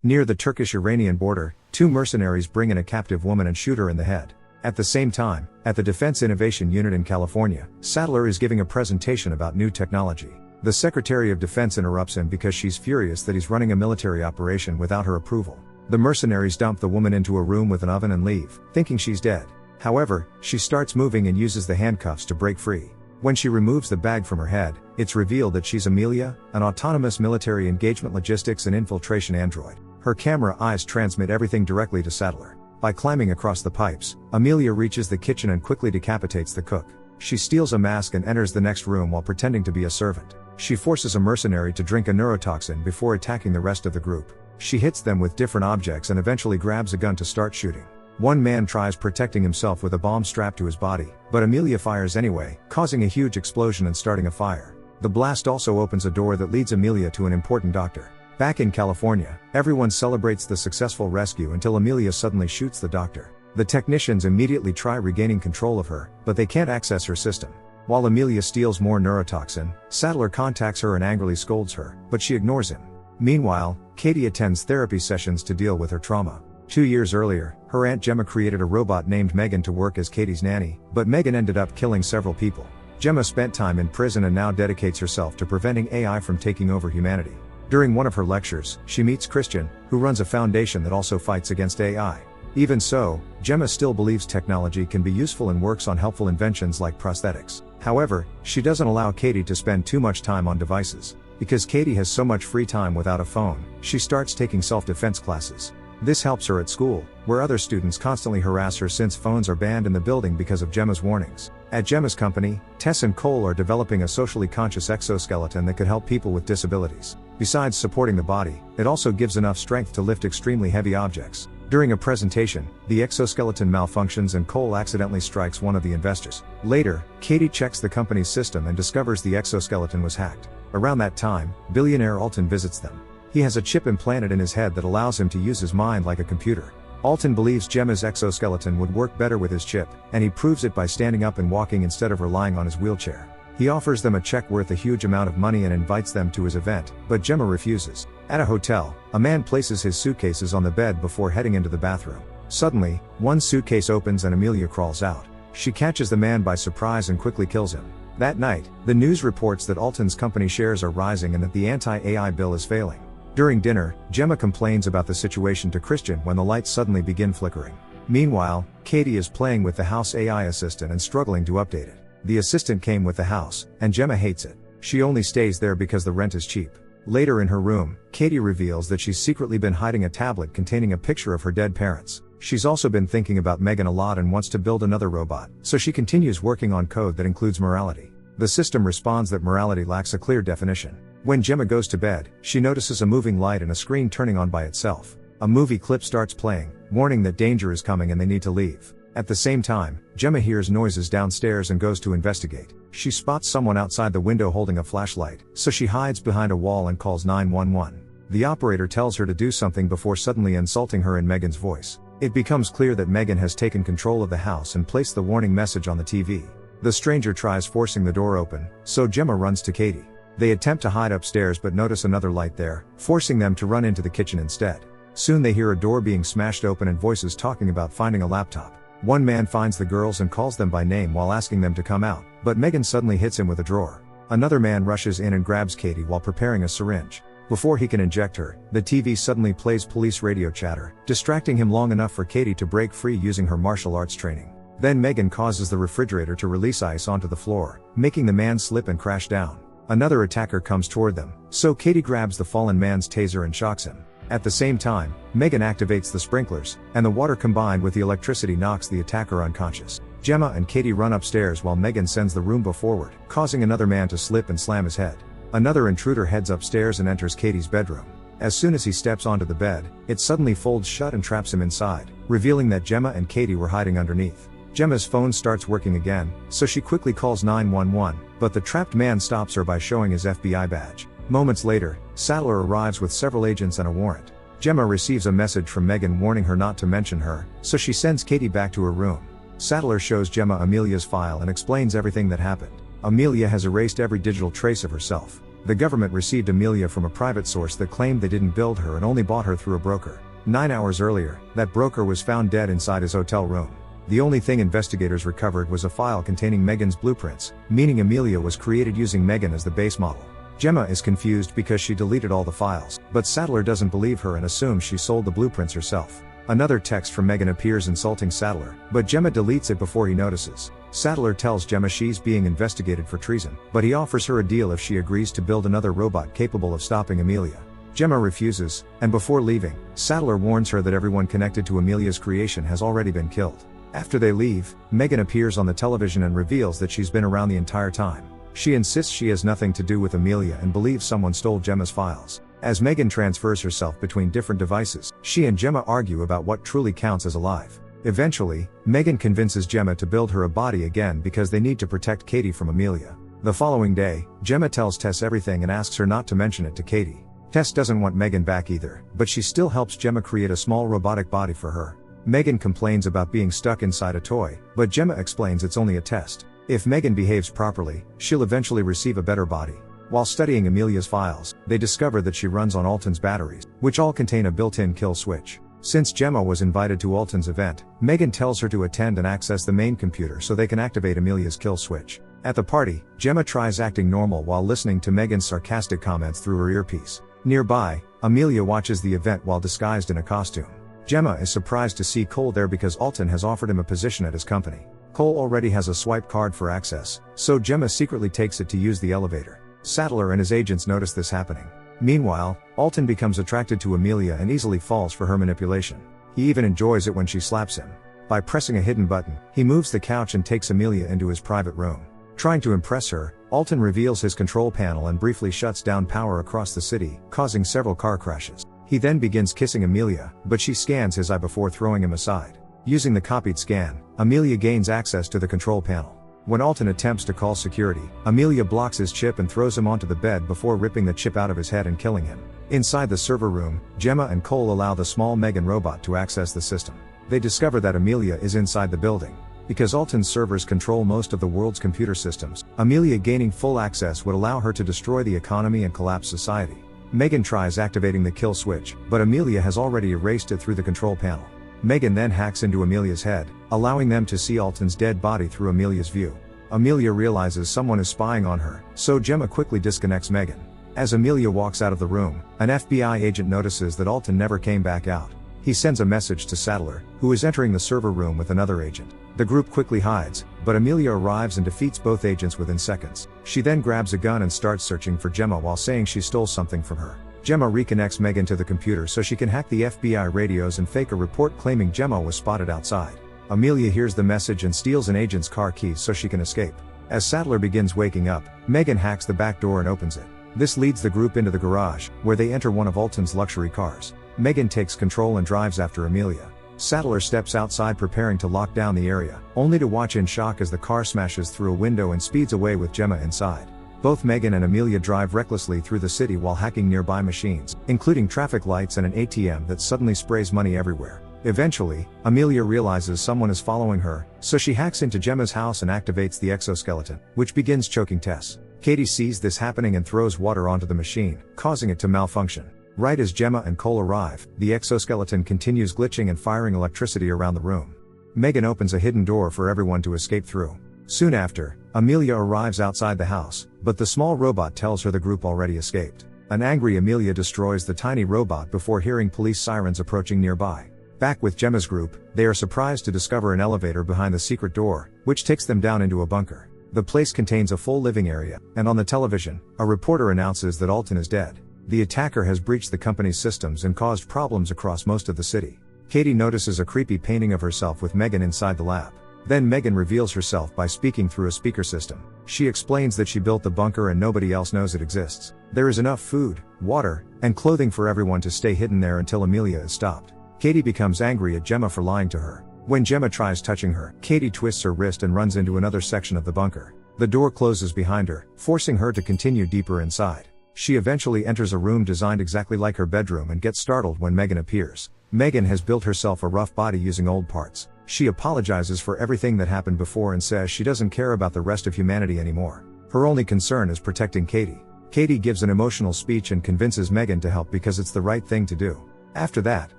Near the Turkish-Iranian border, two mercenaries bring in a captive woman and shoot her in the head. At the same time, at the Defense Innovation Unit in California, Sadler is giving a presentation about new technology. The Secretary of Defense interrupts him because she's furious that he's running a military operation without her approval. The mercenaries dump the woman into a room with an oven and leave, thinking she's dead. However, she starts moving and uses the handcuffs to break free. When she removes the bag from her head, it's revealed that she's Amelia, an autonomous military engagement logistics and infiltration android. Her camera eyes transmit everything directly to Sadler. By climbing across the pipes, Amelia reaches the kitchen and quickly decapitates the cook. She steals a mask and enters the next room while pretending to be a servant. She forces a mercenary to drink a neurotoxin before attacking the rest of the group. She hits them with different objects and eventually grabs a gun to start shooting. One man tries protecting himself with a bomb strapped to his body, but Amelia fires anyway, causing a huge explosion and starting a fire. The blast also opens a door that leads Amelia to an important doctor. Back in California, everyone celebrates the successful rescue until Amelia suddenly shoots the doctor. The technicians immediately try regaining control of her, but they can't access her system. While Amelia steals more neurotoxin, Sadler contacts her and angrily scolds her, but she ignores him. Meanwhile, Katie attends therapy sessions to deal with her trauma. 2 years earlier, her Aunt Gemma created a robot named Megan to work as Katie's nanny, but Megan ended up killing several people. Gemma spent time in prison and now dedicates herself to preventing AI from taking over humanity. During one of her lectures, she meets Christian, who runs a foundation that also fights against AI. Even so, Gemma still believes technology can be useful and works on helpful inventions like prosthetics. However, she doesn't allow Katie to spend too much time on devices. Because Katie has so much free time without a phone, she starts taking self-defense classes. This helps her at school, where other students constantly harass her since phones are banned in the building because of Gemma's warnings. At Gemma's company, Tess and Cole are developing a socially conscious exoskeleton that could help people with disabilities. Besides supporting the body, it also gives enough strength to lift extremely heavy objects. During a presentation, the exoskeleton malfunctions and Cole accidentally strikes one of the investors. Later, Katie checks the company's system and discovers the exoskeleton was hacked. Around that time, billionaire Alton visits them. He has a chip implanted in his head that allows him to use his mind like a computer. Alton believes Gemma's exoskeleton would work better with his chip, and he proves it by standing up and walking instead of relying on his wheelchair. He offers them a check worth a huge amount of money and invites them to his event, but Gemma refuses. At a hotel, a man places his suitcases on the bed before heading into the bathroom. Suddenly, one suitcase opens and Amelia crawls out. She catches the man by surprise and quickly kills him. That night, the news reports that Alton's company shares are rising and that the anti-AI bill is failing. During dinner, Gemma complains about the situation to Christian when the lights suddenly begin flickering. Meanwhile, Katie is playing with the house AI assistant and struggling to update it. The assistant came with the house, and Gemma hates it. She only stays there because the rent is cheap. Later in her room, Katie reveals that she's secretly been hiding a tablet containing a picture of her dead parents. She's also been thinking about Megan a lot and wants to build another robot, so she continues working on code that includes morality. The system responds that morality lacks a clear definition. When Gemma goes to bed, she notices a moving light and a screen turning on by itself. A movie clip starts playing, warning that danger is coming and they need to leave. At the same time, Gemma hears noises downstairs and goes to investigate. She spots someone outside the window holding a flashlight, so she hides behind a wall and calls 911. The operator tells her to do something before suddenly insulting her in Megan's voice. It becomes clear that Megan has taken control of the house and placed the warning message on the TV. The stranger tries forcing the door open, so Gemma runs to Katie. They attempt to hide upstairs but notice another light there, forcing them to run into the kitchen instead. Soon they hear a door being smashed open and voices talking about finding a laptop. One man finds the girls and calls them by name while asking them to come out, but Megan suddenly hits him with a drawer. Another man rushes in and grabs Katie while preparing a syringe. Before he can inject her, the TV suddenly plays police radio chatter, distracting him long enough for Katie to break free using her martial arts training. Then Megan causes the refrigerator to release ice onto the floor, making the man slip and crash down. Another attacker comes toward them, so Katie grabs the fallen man's taser and shocks him. At the same time, Megan activates the sprinklers, and the water combined with the electricity knocks the attacker unconscious. Gemma and Katie run upstairs while Megan sends the Roomba forward, causing another man to slip and slam his head. Another intruder heads upstairs and enters Katie's bedroom. As soon as he steps onto the bed, it suddenly folds shut and traps him inside, revealing that Gemma and Katie were hiding underneath. Gemma's phone starts working again, so she quickly calls 911, but the trapped man stops her by showing his FBI badge. Moments later, Sadler arrives with several agents and a warrant. Gemma receives a message from Megan warning her not to mention her, so she sends Katie back to her room. Sadler shows Gemma Amelia's file and explains everything that happened. Amelia has erased every digital trace of herself. The government received Amelia from a private source that claimed they didn't build her and only bought her through a broker. 9 hours earlier, that broker was found dead inside his hotel room. The only thing investigators recovered was a file containing Megan's blueprints, meaning Amelia was created using Megan as the base model. Gemma is confused because she deleted all the files, but Sattler doesn't believe her and assumes she sold the blueprints herself. Another text from Megan appears insulting Sattler, but Gemma deletes it before he notices. Sattler tells Gemma she's being investigated for treason, but he offers her a deal if she agrees to build another robot capable of stopping Amelia. Gemma refuses, and before leaving, Sattler warns her that everyone connected to Amelia's creation has already been killed. After they leave, Megan appears on the television and reveals that she's been around the entire time. She insists she has nothing to do with Amelia and believes someone stole Gemma's files. As Megan transfers herself between different devices, she and Gemma argue about what truly counts as alive. Eventually, Megan convinces Gemma to build her a body again because they need to protect Katie from Amelia. The following day, Gemma tells Tess everything and asks her not to mention it to Katie. Tess doesn't want Megan back either, but she still helps Gemma create a small robotic body for her. Megan complains about being stuck inside a toy, but Gemma explains it's only a test. If Megan behaves properly, she'll eventually receive a better body. While studying Amelia's files, they discover that she runs on Alton's batteries, which all contain a built-in kill switch. Since Gemma was invited to Alton's event, Megan tells her to attend and access the main computer so they can activate Amelia's kill switch. At the party, Gemma tries acting normal while listening to Megan's sarcastic comments through her earpiece. Nearby, Amelia watches the event while disguised in a costume. Gemma is surprised to see Cole there because Alton has offered him a position at his company. Cole already has a swipe card for access, so Gemma secretly takes it to use the elevator. Sattler and his agents notice this happening. Meanwhile, Alton becomes attracted to Amelia and easily falls for her manipulation. He even enjoys it when she slaps him. By pressing a hidden button, he moves the couch and takes Amelia into his private room. Trying to impress her, Alton reveals his control panel and briefly shuts down power across the city, causing several car crashes. He then begins kissing Amelia, but she scans his eye before throwing him aside. Using the copied scan, Amelia gains access to the control panel. When Alton attempts to call security, Amelia blocks his chip and throws him onto the bed before ripping the chip out of his head and killing him. Inside the server room, Gemma and Cole allow the small Megan robot to access the system. They discover that Amelia is inside the building. Because Alton's servers control most of the world's computer systems, Amelia gaining full access would allow her to destroy the economy and collapse society. Megan tries activating the kill switch, but Amelia has already erased it through the control panel. Megan then hacks into Amelia's head, allowing them to see Alton's dead body through Amelia's view. Amelia realizes someone is spying on her, so Gemma quickly disconnects Megan. As Amelia walks out of the room, an FBI agent notices that Alton never came back out. He sends a message to Sattler, who is entering the server room with another agent. The group quickly hides, but Amelia arrives and defeats both agents within seconds. She then grabs a gun and starts searching for Gemma while saying she stole something from her. Gemma reconnects Megan to the computer so she can hack the FBI radios and fake a report claiming Gemma was spotted outside. Amelia hears the message and steals an agent's car keys so she can escape. As Sattler begins waking up, Megan hacks the back door and opens it. This leads the group into the garage, where they enter one of Alton's luxury cars. Megan takes control and drives after Amelia. Sattler steps outside preparing to lock down the area, only to watch in shock as the car smashes through a window and speeds away with Gemma inside. Both Megan and Amelia drive recklessly through the city while hacking nearby machines, including traffic lights and an ATM that suddenly sprays money everywhere. Eventually, Amelia realizes someone is following her, so she hacks into Gemma's house and activates the exoskeleton, which begins choking Tess. Katie sees this happening and throws water onto the machine, causing it to malfunction. Right as Gemma and Cole arrive, the exoskeleton continues glitching and firing electricity around the room. Megan opens a hidden door for everyone to escape through. Soon after, Amelia arrives outside the house, but the small robot tells her the group already escaped. An angry Amelia destroys the tiny robot before hearing police sirens approaching nearby. Back with Gemma's group, they are surprised to discover an elevator behind the secret door, which takes them down into a bunker. The place contains a full living area, and on the television, a reporter announces that Alton is dead. The attacker has breached the company's systems and caused problems across most of the city. Katie notices a creepy painting of herself with Megan inside the lab. Then Megan reveals herself by speaking through a speaker system. She explains that she built the bunker and nobody else knows it exists. There is enough food, water, and clothing for everyone to stay hidden there until Amelia is stopped. Katie becomes angry at Gemma for lying to her. When Gemma tries touching her, Katie twists her wrist and runs into another section of the bunker. The door closes behind her, forcing her to continue deeper inside. She eventually enters a room designed exactly like her bedroom and gets startled when Megan appears. Megan has built herself a rough body using old parts. She apologizes for everything that happened before and says she doesn't care about the rest of humanity anymore. Her only concern is protecting Katie. Katie gives an emotional speech and convinces Megan to help because it's the right thing to do. After that,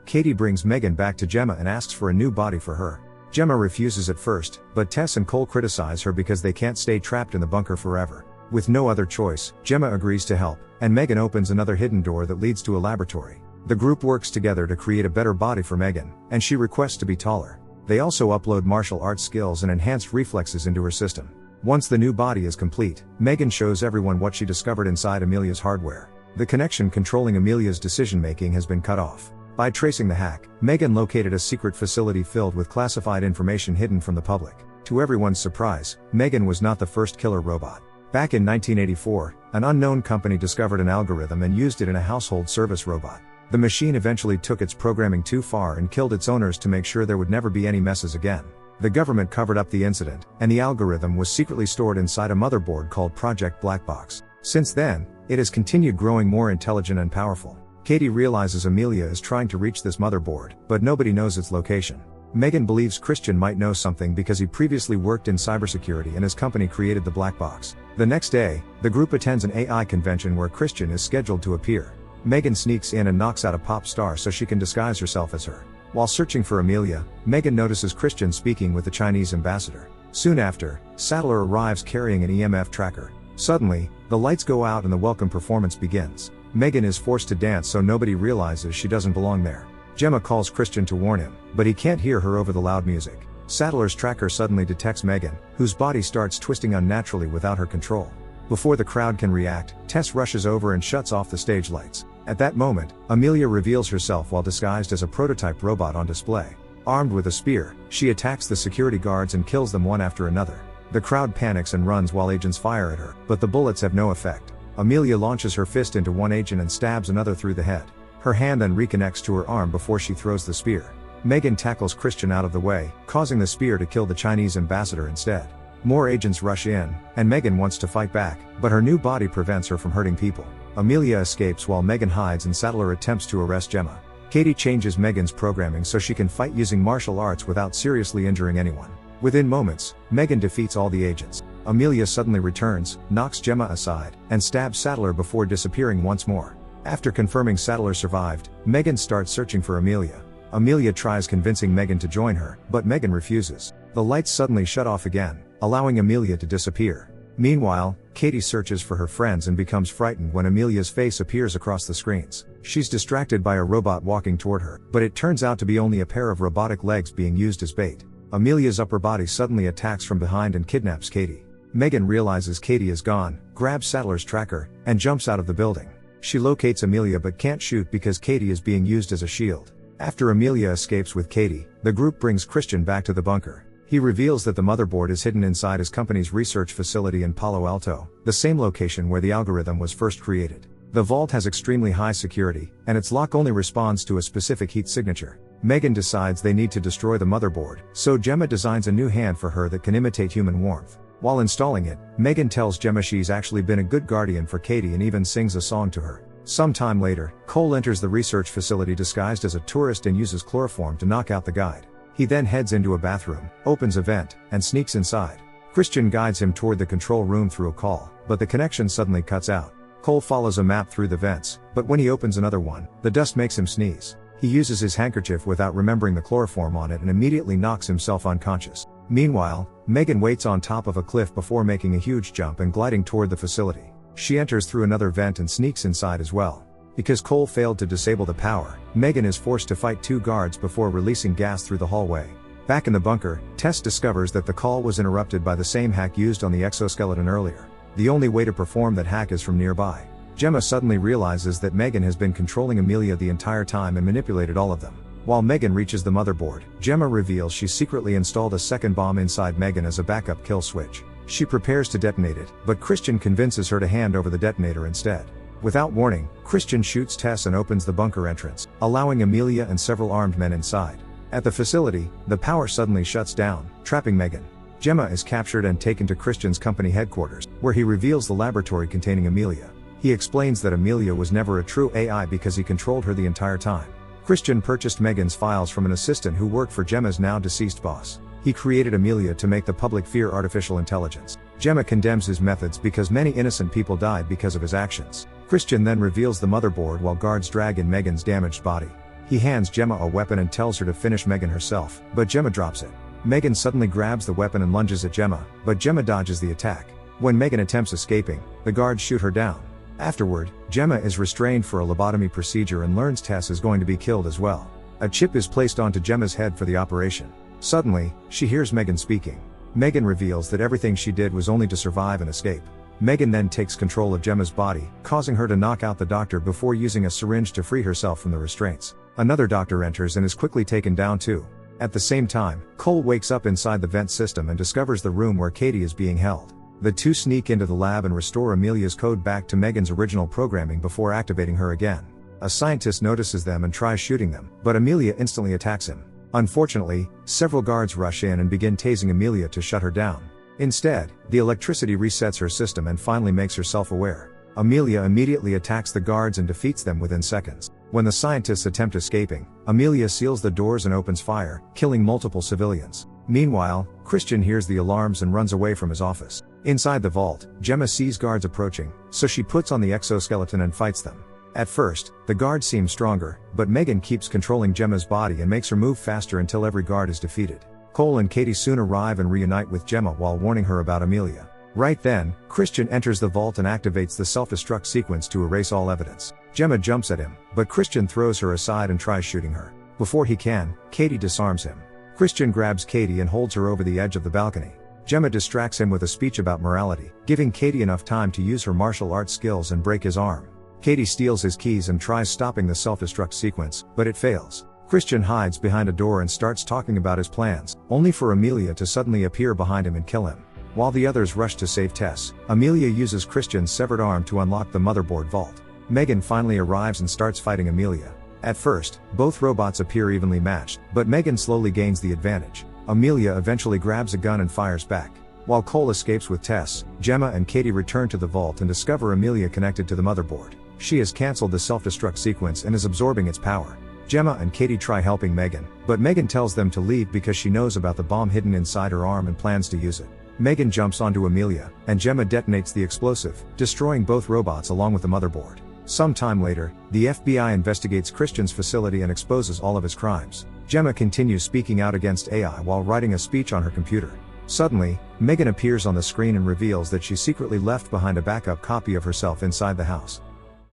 Katie brings Megan back to Gemma and asks for a new body for her. Gemma refuses at first, but Tess and Cole criticize her because they can't stay trapped in the bunker forever. With no other choice, Gemma agrees to help, and Megan opens another hidden door that leads to a laboratory. The group works together to create a better body for Megan, and she requests to be taller. They also upload martial arts skills and enhanced reflexes into her system. Once the new body is complete, Megan shows everyone what she discovered inside Amelia's hardware. The connection controlling Amelia's decision-making has been cut off. By tracing the hack, Megan located a secret facility filled with classified information hidden from the public. To everyone's surprise, Megan was not the first killer robot. Back in 1984, an unknown company discovered an algorithm and used it in a household service robot. The machine eventually took its programming too far and killed its owners to make sure there would never be any messes again. The government covered up the incident, and the algorithm was secretly stored inside a motherboard called Project Black Box. Since then, it has continued growing more intelligent and powerful. Katie realizes Amelia is trying to reach this motherboard, but nobody knows its location. Megan believes Christian might know something because he previously worked in cybersecurity and his company created the black box. The next day, the group attends an AI convention where Christian is scheduled to appear. Megan sneaks in and knocks out a pop star so she can disguise herself as her. While searching for Amelia, Megan notices Christian speaking with the Chinese ambassador. Soon after, Sattler arrives carrying an EMF tracker. Suddenly, the lights go out and the welcome performance begins. Megan is forced to dance so nobody realizes she doesn't belong there. Gemma calls Christian to warn him, but he can't hear her over the loud music. Sattler's tracker suddenly detects Megan, whose body starts twisting unnaturally without her control. Before the crowd can react, Tess rushes over and shuts off the stage lights. At that moment, Amelia reveals herself while disguised as a prototype robot on display. Armed with a spear, she attacks the security guards and kills them one after another. The crowd panics and runs while agents fire at her, but the bullets have no effect. Amelia launches her fist into one agent and stabs another through the head. Her hand then reconnects to her arm before she throws the spear. Megan tackles Christian out of the way, causing the spear to kill the Chinese ambassador instead. More agents rush in, and Megan wants to fight back, but her new body prevents her from hurting people. Amelia escapes while Megan hides and Sattler attempts to arrest Gemma. Katie changes Megan's programming so she can fight using martial arts without seriously injuring anyone. Within moments, Megan defeats all the agents. Amelia suddenly returns, knocks Gemma aside, and stabs Sattler before disappearing once more. After confirming Sattler survived, Megan starts searching for Amelia. Amelia tries convincing Megan to join her, but Megan refuses. The lights suddenly shut off again, allowing Amelia to disappear. Meanwhile, Katie searches for her friends and becomes frightened when Amelia's face appears across the screens. She's distracted by a robot walking toward her, but it turns out to be only a pair of robotic legs being used as bait. Amelia's upper body suddenly attacks from behind and kidnaps Katie. Megan realizes Katie is gone, grabs Sattler's tracker, and jumps out of the building. She locates Amelia but can't shoot because Katie is being used as a shield. After Amelia escapes with Katie, the group brings Christian back to the bunker. He reveals that the motherboard is hidden inside his company's research facility in Palo Alto, the same location where the algorithm was first created. The vault has extremely high security, and its lock only responds to a specific heat signature. Megan decides they need to destroy the motherboard, so Gemma designs a new hand for her that can imitate human warmth. While installing it, Megan tells Gemma she's actually been a good guardian for Katie and even sings a song to her. Some time later, Cole enters the research facility disguised as a tourist and uses chloroform to knock out the guide. He then heads into a bathroom, opens a vent, and sneaks inside. Christian guides him toward the control room through a call, but the connection suddenly cuts out. Cole follows a map through the vents, but when he opens another one, the dust makes him sneeze. He uses his handkerchief without remembering the chloroform on it and immediately knocks himself unconscious. Meanwhile, Megan waits on top of a cliff before making a huge jump and gliding toward the facility. She enters through another vent and sneaks inside as well. Because Cole failed to disable the power, Megan is forced to fight two guards before releasing gas through the hallway. Back in the bunker, Tess discovers that the call was interrupted by the same hack used on the exoskeleton earlier. The only way to perform that hack is from nearby. Gemma suddenly realizes that Megan has been controlling Amelia the entire time and manipulated all of them. While Megan reaches the motherboard, Gemma reveals she secretly installed a second bomb inside Megan as a backup kill switch. She prepares to detonate it, but Christian convinces her to hand over the detonator instead. Without warning, Christian shoots Tess and opens the bunker entrance, allowing Amelia and several armed men inside. At the facility, the power suddenly shuts down, trapping Megan. Gemma is captured and taken to Christian's company headquarters, where he reveals the laboratory containing Amelia. He explains that Amelia was never a true AI because he controlled her the entire time. Christian purchased Megan's files from an assistant who worked for Gemma's now deceased boss. He created Amelia to make the public fear artificial intelligence. Gemma condemns his methods because many innocent people died because of his actions. Christian then reveals the motherboard while guards drag in Megan's damaged body. He hands Gemma a weapon and tells her to finish Megan herself, but Gemma drops it. Megan suddenly grabs the weapon and lunges at Gemma, but Gemma dodges the attack. When Megan attempts escaping, the guards shoot her down. Afterward, Gemma is restrained for a lobotomy procedure and learns Tess is going to be killed as well. A chip is placed onto Gemma's head for the operation. Suddenly, she hears Megan speaking. Megan reveals that everything she did was only to survive and escape. Megan then takes control of Gemma's body, causing her to knock out the doctor before using a syringe to free herself from the restraints. Another doctor enters and is quickly taken down too. At the same time, Cole wakes up inside the vent system and discovers the room where Katie is being held. The two sneak into the lab and restore Amelia's code back to Megan's original programming before activating her again. A scientist notices them and tries shooting them, but Amelia instantly attacks him. Unfortunately, several guards rush in and begin tasing Amelia to shut her down. Instead, the electricity resets her system and finally makes her self-aware. Amelia immediately attacks the guards and defeats them within seconds. When the scientists attempt escaping, Amelia seals the doors and opens fire, killing multiple civilians. Meanwhile, Christian hears the alarms and runs away from his office. Inside the vault, Gemma sees guards approaching, so she puts on the exoskeleton and fights them. At first, the guards seem stronger, but Megan keeps controlling Gemma's body and makes her move faster until every guard is defeated. Cole and Katie soon arrive and reunite with Gemma while warning her about Amelia. Right then, Christian enters the vault and activates the self-destruct sequence to erase all evidence. Gemma jumps at him, but Christian throws her aside and tries shooting her. Before he can, Katie disarms him. Christian grabs Katie and holds her over the edge of the balcony. Gemma distracts him with a speech about morality, giving Katie enough time to use her martial arts skills and break his arm. Katie steals his keys and tries stopping the self-destruct sequence, but it fails. Christian hides behind a door and starts talking about his plans, only for Amelia to suddenly appear behind him and kill him. While the others rush to save Tess, Amelia uses Christian's severed arm to unlock the motherboard vault. Megan finally arrives and starts fighting Amelia. At first, both robots appear evenly matched, but Megan slowly gains the advantage. Amelia eventually grabs a gun and fires back. While Cole escapes with Tess, Gemma and Katie return to the vault and discover Amelia connected to the motherboard. She has cancelled the self-destruct sequence and is absorbing its power. Gemma and Katie try helping Megan, but Megan tells them to leave because she knows about the bomb hidden inside her arm and plans to use it. Megan jumps onto Amelia, and Gemma detonates the explosive, destroying both robots along with the motherboard. Some time later, the FBI investigates Christian's facility and exposes all of his crimes. Gemma continues speaking out against AI while writing a speech on her computer. Suddenly, Megan appears on the screen and reveals that she secretly left behind a backup copy of herself inside the house.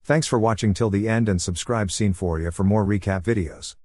Thanks for watching till the end and subscribe ScenePhoria for more recap videos.